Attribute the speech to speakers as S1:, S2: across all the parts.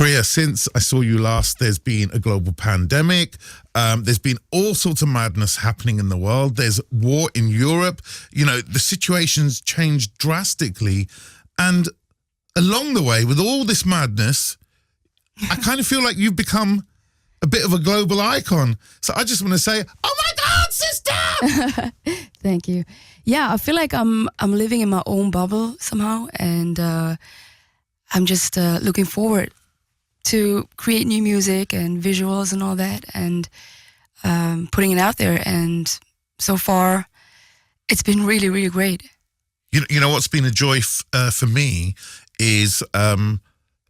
S1: Priya, since I saw you last, there's been a global pandemic. There's been all sorts of madness happening in the world. There's war in Europe. You know, the situation's changed drastically. And along the way, with all this madness, I kind of feel like you've become a bit of a global icon. So I just want to say, oh my God, sister!
S2: Thank you. Yeah, I feel like I'm living in my own bubble somehow. And I'm just looking forward to create new music and visuals and all that, and putting it out there. And so far, it's been really, really great.
S1: You know what's been a joy for me is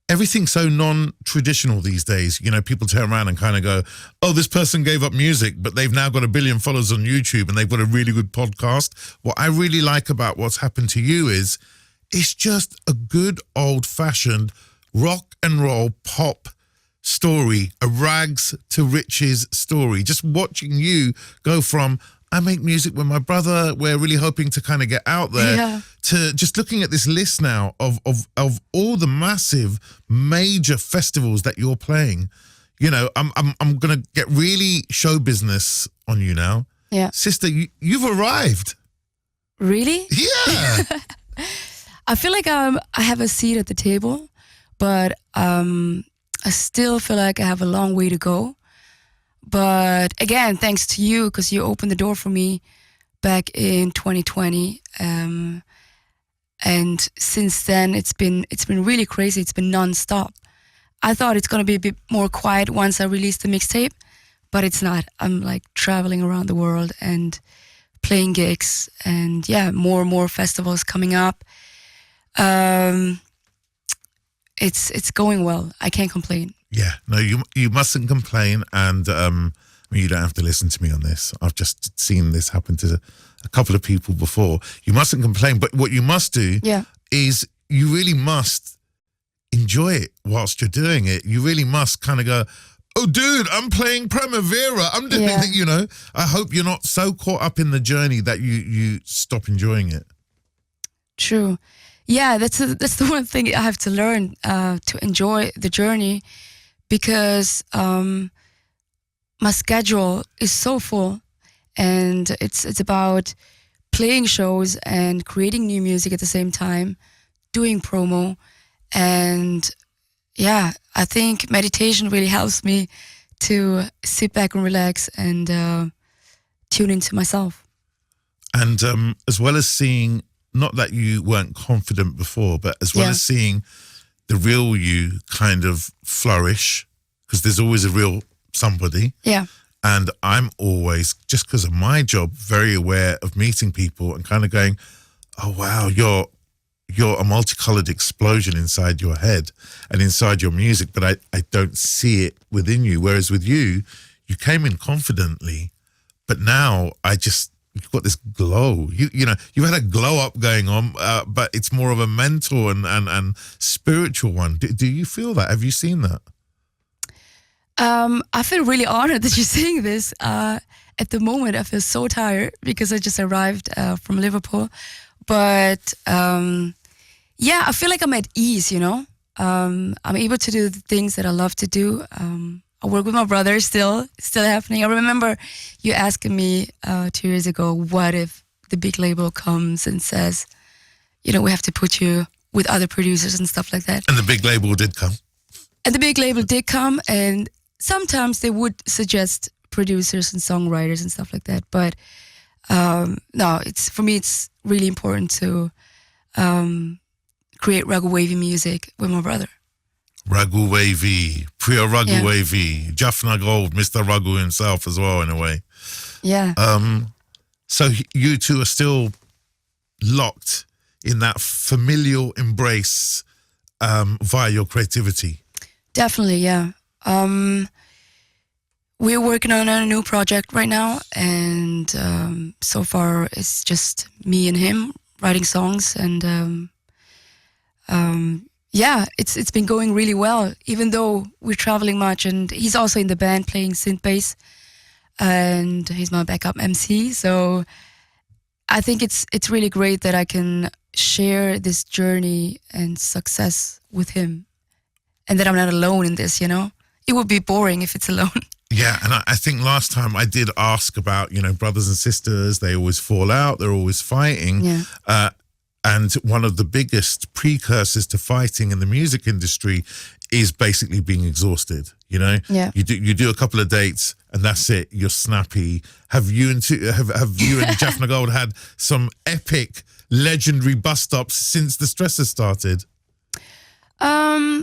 S1: everything's so non-traditional these days. You know, people turn around and kind of go, oh, this person gave up music, but they've now got 1 billion followers on YouTube and they've got a really good podcast. What I really like about what's happened to you is it's just a good old-fashioned rock and roll pop story, a rags to riches story. Just watching you go from, I make music with my brother, we're really hoping to kind of get out there, to just looking at this list now of all the massive major festivals that you're playing. You know, I'm gonna get really show business on you now.
S2: Yeah.
S1: Sister, you've arrived.
S2: Really?
S1: Yeah.
S2: I feel like I have a seat at the table, but I still feel like I have a long way to go. But again, thanks to you, because you opened the door for me back in 2020. And since then, it's been really crazy. It's been nonstop. I thought it's gonna be a bit more quiet once I release the mixtape, but it's not. I'm like traveling around the world and playing gigs, and yeah, more and more festivals coming up. It's going well. I can't complain.
S1: Yeah, no, you mustn't complain, and I mean, you don't have to listen to me on this. I've just seen this happen to a couple of people before. You mustn't complain, but what you must do is you really must enjoy it whilst you're doing it. You really must kind of go, oh, dude, I'm playing Primavera. I'm doing it, you know. I hope you're not so caught up in the journey that you stop enjoying it.
S2: True. Yeah, that's the one thing I have to learn, to enjoy the journey, because my schedule is so full, and it's about playing shows and creating new music at the same time, doing promo, and yeah, I think meditation really helps me to sit back and relax and tune into myself.
S1: And as well as seeing, not that you weren't confident before, but as well as seeing the real you kind of flourish, because there's always a real somebody.
S2: Yeah.
S1: And I'm always, just because of my job, very aware of meeting people and kind of going, oh, wow, you're a multicolored explosion inside your head and inside your music, but I don't see it within you. Whereas with you, you came in confidently, but now you've got this glow. You know, you had a glow up going on, but it's more of a mental and spiritual one. Do you feel that? Have you seen that?
S2: I feel really honored that you're saying this. At the moment, I feel so tired because I just arrived from Liverpool. But yeah, I feel like I'm at ease, you know. I'm able to do the things that I love to do. I work with my brother still happening. I remember you asking me 2 years ago, what if the big label comes and says, you know, we have to put you with other producers and stuff like that.
S1: And the big label did come.
S2: And the big label did come, and sometimes they would suggest producers and songwriters and stuff like that. But no, for me, it's really important to create Ragu wavy music with my brother.
S1: Ragu wavy, Priya Ragu wavy, Jaffna Gold, Mr. Ragu himself as well, in a way.
S2: Yeah.
S1: So you two are still locked in that familial embrace via your creativity.
S2: Definitely, yeah. We're working on a new project right now, and so far it's just me and him writing songs, and yeah, it's been going really well, even though we're traveling much, and he's also in the band playing synth bass, and he's my backup MC. So I think it's really great that I can share this journey and success with him. and that I'm not alone in this. It would be boring if it's alone.
S1: Yeah, and I think last time I did ask about, brothers and sisters, they always fall out, they're always fighting.
S2: Yeah.
S1: And one of the biggest precursors to fighting in the music industry is basically being exhausted.
S2: Yeah.
S1: You do a couple of dates and that's it. You're snappy. Have you and Jaffna Gold had some epic, legendary bus stops since the Stressors started?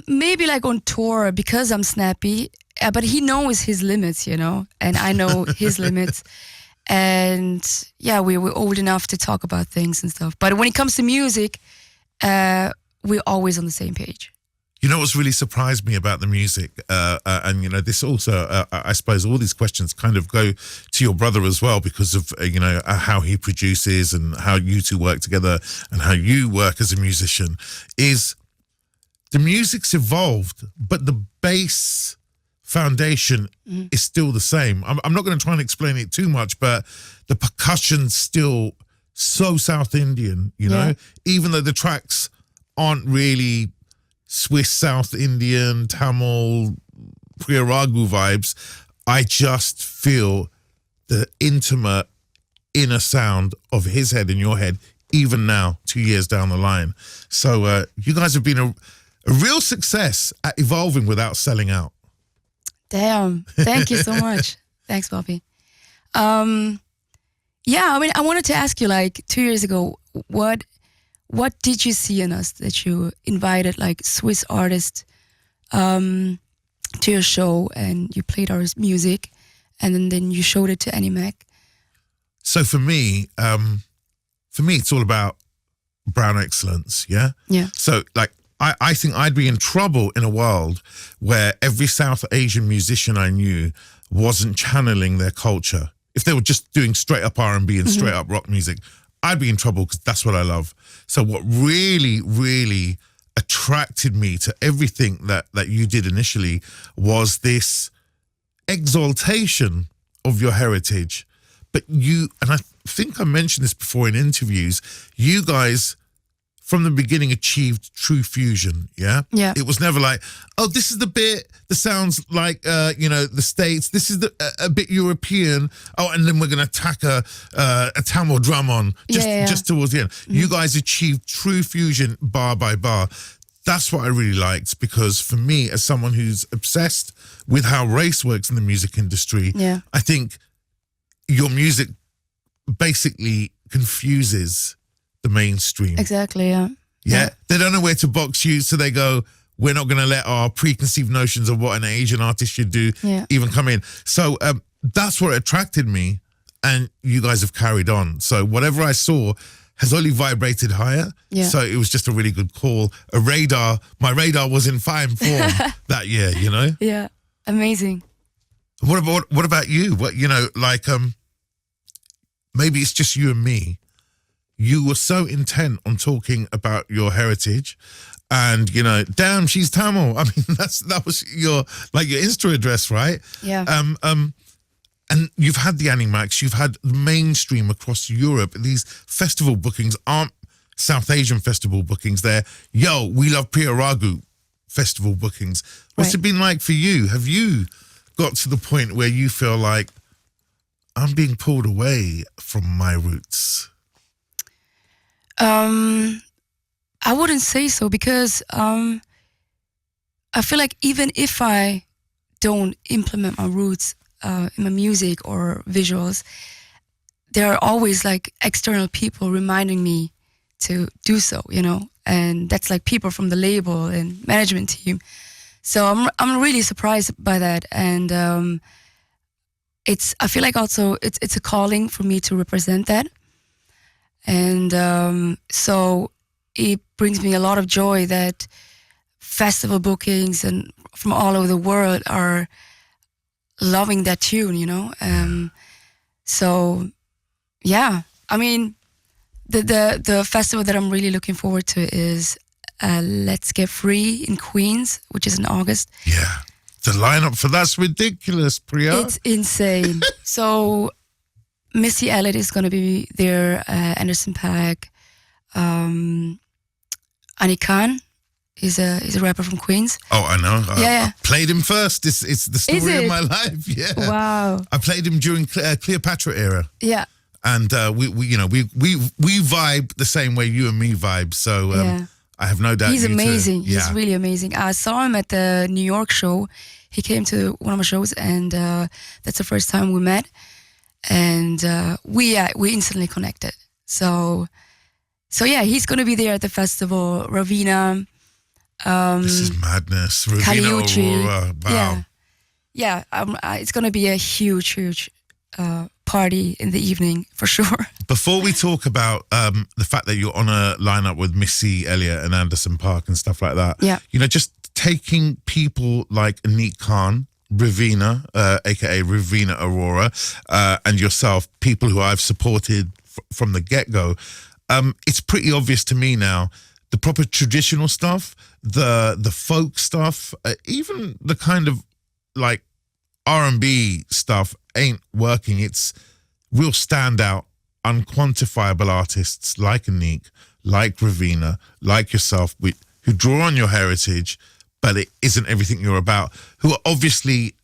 S2: Maybe like on tour because I'm snappy, but he knows his limits, and I know his limits. And yeah, we were old enough to talk about things and stuff. But when it comes to music, we're always on the same page.
S1: You know what's really surprised me about the music, and this also, I suppose, all these questions kind of go to your brother as well because of how he produces and how you two work together and how you work as a musician. Is the music's evolved, but the bass foundation is still the same. I'm not going to try and explain it too much, but the percussion's still so South Indian, even though the tracks aren't really Swiss, South Indian, Tamil, Priya Ragu vibes. I just feel the intimate inner sound of his head in your head, even now, 2 years down the line. So you guys have been a real success at evolving without selling out.
S2: Damn. Thank you so much. Thanks, Bobby. Yeah, I wanted to ask you, 2 years ago, what did you see in us that you invited Swiss artists to your show and you played our music and then you showed it to Annie Mac?
S1: So for me, it's all about brown excellence, yeah?
S2: Yeah.
S1: So I think I'd be in trouble in a world where every South Asian musician I knew wasn't channeling their culture. If they were just doing straight up R&B and straight up rock music, I'd be in trouble because that's what I love. So what really, really attracted me to everything that you did initially was this exaltation of your heritage. But and I think I mentioned this before in interviews, you guys from the beginning achieved true fusion, yeah?
S2: Yeah.
S1: It was never like, oh, this is the bit that sounds like, the States. This is a bit European. Oh, and then we're going to tack a Tamil drum on just towards the end. You guys achieved true fusion bar by bar. That's what I really liked because for me, as someone who's obsessed with how race works in the music industry, I think your music basically confuses the mainstream.
S2: Exactly, yeah.
S1: Yeah. They don't know where to box you, so they go, we're not going to let our preconceived notions of what an Asian artist should do even come in. So that's what attracted me, and you guys have carried on. So whatever I saw has only vibrated higher.
S2: Yeah.
S1: So it was just a really good call. My radar was in fine form that year,
S2: Yeah, amazing.
S1: What about you? Maybe it's just you and me. You were so intent on talking about your heritage and, damn, she's Tamil. I mean, that was your Insta address, right?
S2: Yeah.
S1: And you've had the Annie Macs, you've had mainstream across Europe. These festival bookings aren't South Asian festival bookings. They're, we love Priya Ragu festival bookings. What's it been like for you? Have you got to the point where you feel like I'm being pulled away from my roots?
S2: I wouldn't say so because I feel like even if I don't implement my roots in my music or visuals, there are always external people reminding me to do so, and that's people from the label and management team. So I'm really surprised by that, and I feel like also it's a calling for me to represent that. And so it brings me a lot of joy that festival bookings and from all over the world are loving that tune, So, yeah, I mean, the festival that I'm really looking forward to is Let's Get Free in Queens, which is in August.
S1: Yeah, the lineup for that's ridiculous, Priya.
S2: It's insane. So Missy Elliott is going to be there, Anderson .Paak, Annie Khan He's a rapper from Queens.
S1: Oh, I know.
S2: Yeah.
S1: I played him first. It's the story of
S2: it?
S1: my life. Yeah.
S2: Wow.
S1: I played him during Cleopatra era.
S2: Yeah.
S1: And we vibe the same way you and me vibe. So I have no doubt
S2: he's amazing.
S1: Yeah.
S2: He's really amazing. I saw him at the New York show. He came to one of my shows, and that's the first time we met. And we instantly connected. So yeah, he's gonna be there at the festival. Ravina.
S1: This is madness. Ravina Aurora. Wow.
S2: Yeah. It's gonna be a huge party in the evening for sure.
S1: Before we talk about the fact that you're on a lineup with Missy Elliott and Anderson .Paak and stuff like that, just taking people like Anik Khan, Ravina, aka Ravina Aurora, and yourself, people who I've supported from the get-go, it's pretty obvious to me now, the proper traditional stuff, the folk stuff, even the kind of like R&B stuff ain't working. It's real standout, unquantifiable artists like Anik, like Ravina, like yourself, who draw on your heritage, but it isn't everything you're about, who are obviously,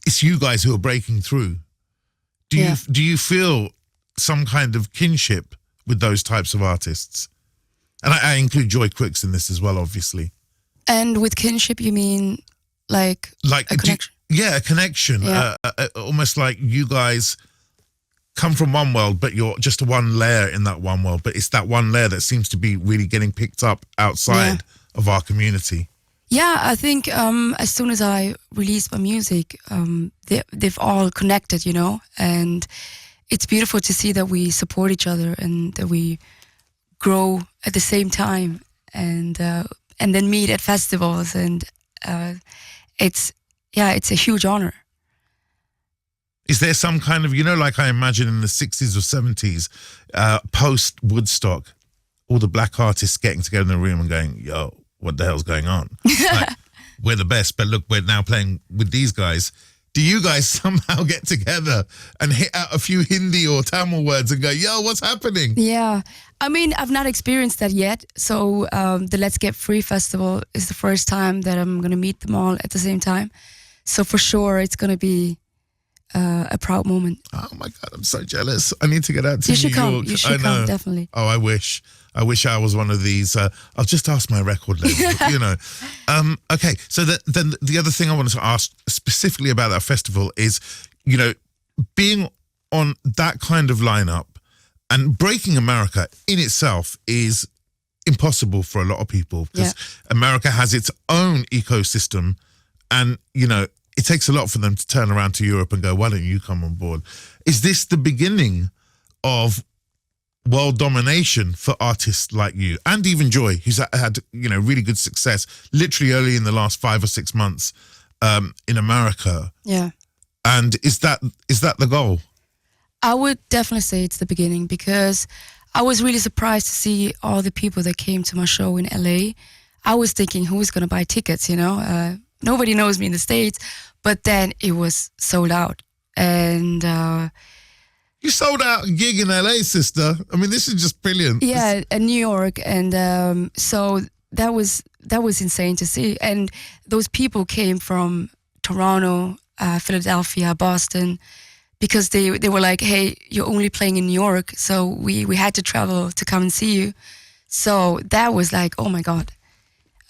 S1: it's you guys who are breaking through. Do you feel some kind of kinship with those types of artists? And I include Joy Quicks in this as well, obviously.
S2: And with kinship, you mean like a connection?
S1: A connection.
S2: Yeah.
S1: Almost like you guys come from one world, but you're just one layer in that one world. But it's that one layer that seems to be really getting picked up outside of our community.
S2: Yeah, I think as soon as I released my music, they've all connected, and it's beautiful to see that we support each other and that we grow at the same time, and then meet at festivals, and it's a huge honor.
S1: Is there some kind of, like I imagine in the 60s or 70s, post Woodstock, all the black artists getting together in the room and going, yo, what the hell's going on? Like, we're the best, but look, we're now playing with these guys. Do you guys somehow get together and hit out a few Hindi or Tamil words and go, yo, what's happening?
S2: Yeah. I mean, I've not experienced that yet. So the Let's Get Free festival is the first time that I'm going to meet them all at the same time. So for sure, it's going to be a proud moment.
S1: Oh my God, I'm so jealous. I need to get out to New York.
S2: You should come, definitely.
S1: Oh, I wish I was one of these. I'll just ask my record label, Okay, so then the other thing I wanted to ask specifically about that festival is, being on that kind of lineup and breaking America in itself is impossible for a lot of people because America has its own ecosystem, and it takes a lot for them to turn around to Europe and go, why don't you come on board? Is this the beginning of world domination for artists like you and even Joy, who's had really good success literally only in the last 5 or 6 months in America?
S2: Yeah.
S1: And is that the goal?
S2: I would definitely say it's the beginning, because I was really surprised to see all the people that came to my show in LA. I was thinking, who's going to buy tickets, Nobody knows me in the States, but then it was sold out. And
S1: you sold out a gig in LA, sister. I mean, this is just brilliant.
S2: Yeah, in New York, and so that was insane to see. And those people came from Toronto, Philadelphia, Boston, because they were like, hey, you're only playing in New York, so we had to travel to come and see you. So that was like, oh my God.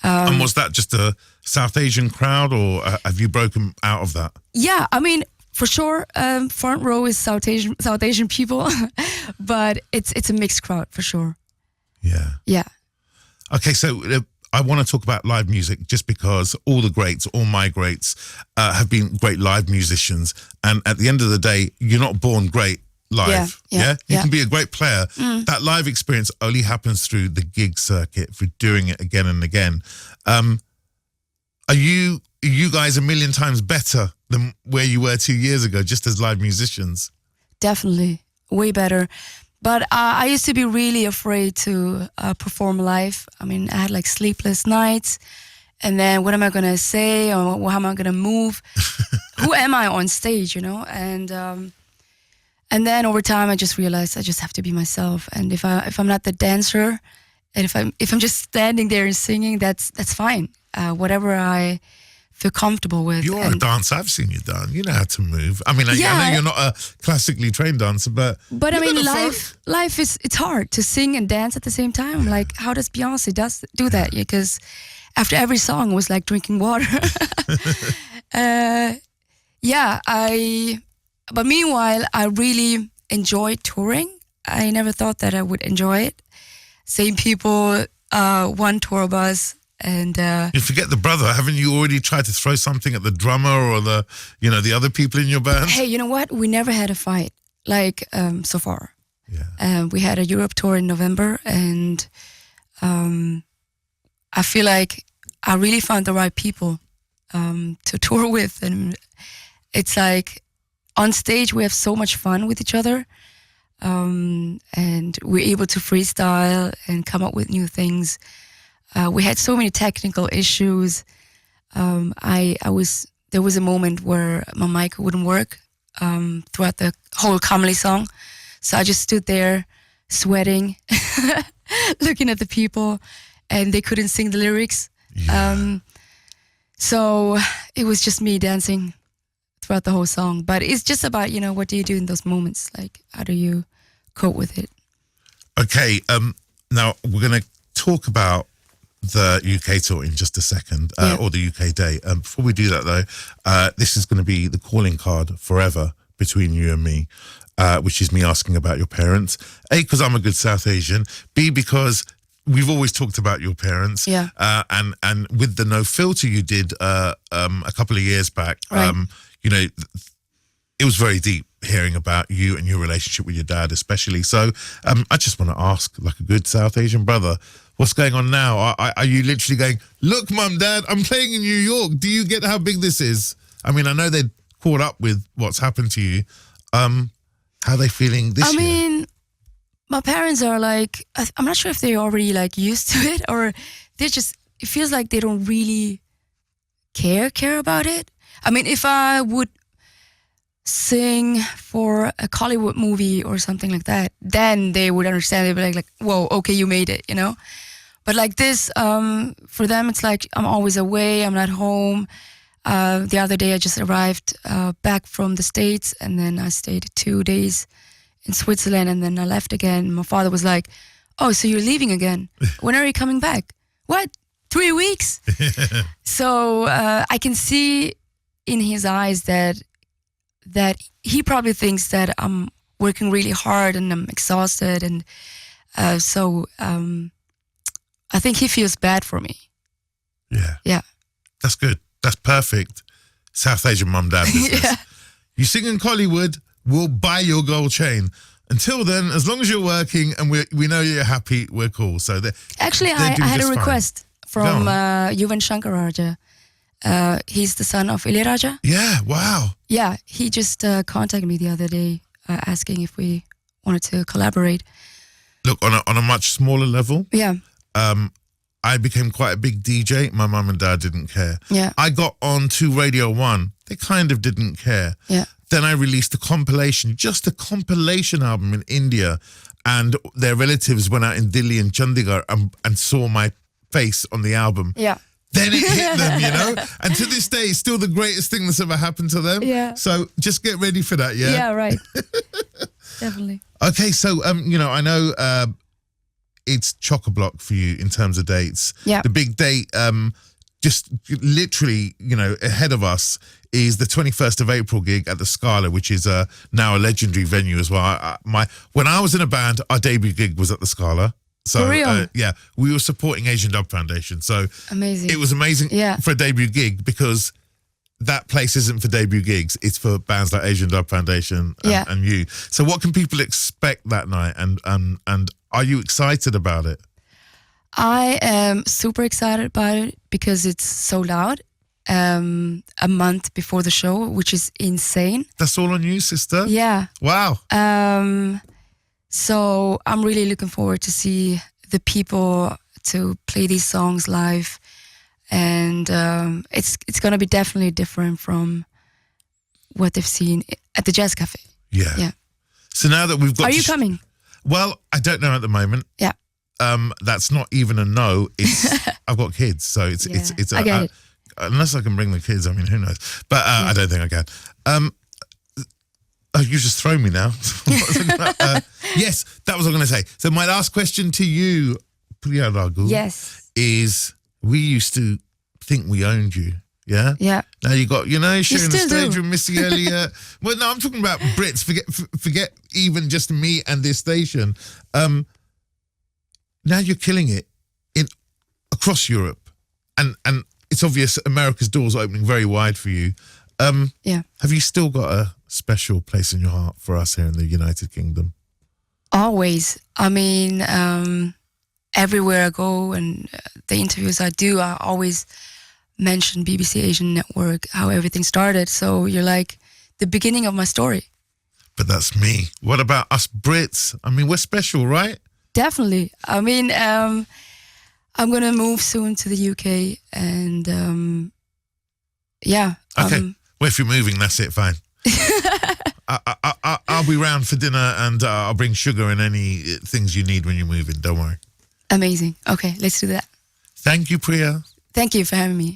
S1: And was that just a South Asian crowd, or have you broken out of that?
S2: Yeah, I mean, for sure, front row is South Asian people, but it's a mixed crowd for sure.
S1: Yeah.
S2: Yeah.
S1: Okay, so I want to talk about live music just because all the greats, all my greats, have been great live musicians, and at the end of the day, you're not born great live. You can be a great player. That live experience only happens through the gig circuit, through doing it again and again. Are you guys a million times better than where you were 2 years ago, just as live musicians?
S2: Definitely, way better. But I used to be really afraid to perform live. I mean, I had like sleepless nights, and then what am I gonna say, or how am I gonna move? Who am I on stage, And then over time, I just realized I just have to be myself. And if I'm not the dancer, And if I'm just standing there and singing, that's fine. Whatever I feel comfortable with.
S1: You're a dancer. I've seen you dance. You know how to move. I mean, I know you're not a classically trained dancer, but
S2: I mean, life it's hard to sing and dance at the same time.
S1: Yeah.
S2: Like, how does Beyonce do that? Because after every song was like drinking water. But meanwhile, I really enjoy touring. I never thought that I would enjoy it. Same people, one tour bus, and
S1: you forget the brother. Haven't you already tried to throw something at the drummer or the other people in your band?
S2: Hey, you know what? We never had a fight, like so far.
S1: Yeah.
S2: We had a Europe tour in November, and I feel like I really found the right people to tour with, and it's like on stage we have so much fun with each other. And we're able to freestyle and come up with new things. We had so many technical issues. There was a moment where my mic wouldn't work throughout the whole comedy song. So I just stood there sweating, looking at the people, and they couldn't sing the lyrics.
S1: Yeah.
S2: So it was just me dancing throughout the whole song. But it's just about, what do you do in those moments? Like, how do you cope with it?
S1: Okay, now we're going to talk about the UK tour in just a second, or the UK day. Before we do that, though, this is going to be the calling card forever between you and me, which is me asking about your parents. A, because I'm a good South Asian. B, because we've always talked about your parents.
S2: Yeah.
S1: And with the No Filter you did a couple of years back,
S2: right.
S1: It was very deep hearing about you and your relationship with your dad, especially. So I just want to ask, like a good South Asian brother, what's going on now? Are you literally going, look, Mum, Dad, I'm playing in New York. Do you get how big this is? I mean, I know they're caught up with what's happened to you. How are they feeling this year?
S2: I mean, my parents are like, I'm not sure if they're already like used to it, or they're just, it feels like they don't really care about it. I mean, if I would sing for a Hollywood movie or something like that, then they would understand. They'd be like, whoa, okay, you made it, But like this, for them, it's like I'm always away. I'm not home. The other day, I just arrived back from the States, and then I stayed 2 days in Switzerland, and then I left again. My father was like, oh, so you're leaving again? When are you coming back? What? 3 weeks? So I can see in his eyes that he probably thinks that I'm working really hard and I'm exhausted, and so I think he feels bad for me.
S1: Yeah. That's good. That's perfect. South Asian mum dad business.
S2: Yeah.
S1: You sing in Hollywood, we'll buy your gold chain. Until then, as long as you're working and we know you're happy, we're cool. So
S2: actually, I had a request from Yuvan Shankar Raja. He's the son of Ilayaraja.
S1: Yeah, wow.
S2: Yeah, he just contacted me the other day asking if we wanted to collaborate.
S1: Look, on a much smaller level,
S2: yeah,
S1: I became quite a big DJ. My mum and dad didn't care.
S2: Yeah.
S1: I got on to Radio 1. They kind of didn't care.
S2: Yeah.
S1: Then I released just a compilation album in India, and their relatives went out in Delhi and Chandigarh and saw my face on the album.
S2: Yeah.
S1: Then it hit them, And to this day, it's still the greatest thing that's ever happened to them.
S2: Yeah.
S1: So just get ready for that, yeah?
S2: Yeah, right. Definitely.
S1: Okay, so, I know it's chock-a-block for you in terms of dates.
S2: Yeah.
S1: The big date, just literally, ahead of us is the 21st of April gig at the Scala, which is now a legendary venue as well. When I was in a band, our debut gig was at the Scala. So,
S2: for real?
S1: Yeah, we were supporting Asian Dub Foundation. So
S2: amazing.
S1: It was amazing for a debut gig, because that place isn't for debut gigs. It's for bands like Asian Dub Foundation and you. So what can people expect that night? And are you excited about it?
S2: I am super excited about it because it's sold out a month before the show, which is insane.
S1: That's all on you, sister?
S2: Yeah.
S1: Wow.
S2: So I'm really looking forward to see the people to play these songs live, and it's going to be definitely different from what they've seen at the Jazz Cafe.
S1: Yeah.
S2: Yeah.
S1: So now that we've got...
S2: Are you coming?
S1: Well, I don't know at the moment.
S2: Yeah.
S1: that's not even a no. It's I've got kids, so it's
S2: I get it.
S1: Unless I can bring the kids, I mean, who knows? But I don't think I can. Oh, you just throw me now. Yes, that was what I was going to say. So my last question to you, Priya Ragu, is we used to think we owned you. Yeah?
S2: Yeah.
S1: Now you got, you're sharing the stage
S2: do.
S1: with Missy Elliott. Well, no, I'm talking about Brits. Forget even just me and this station. Now you're killing it across Europe. And it's obvious America's doors are opening very wide for you. Have you still got a special place in your heart for us here in the United Kingdom?
S2: Always. I mean, everywhere I go and the interviews I do, I always mention BBC Asian Network, how everything started. So you're like the beginning of my story.
S1: But that's me. What about us Brits? I mean, we're special, right?
S2: Definitely. I mean, I'm going to move soon to the UK and
S1: Okay. Well, if you're moving, that's it, fine. I'll be round for dinner and I'll bring sugar and any things you need when you're moving. Don't worry.
S2: Amazing. Okay, let's do that.
S1: Thank you, Priya.
S2: Thank you for having me.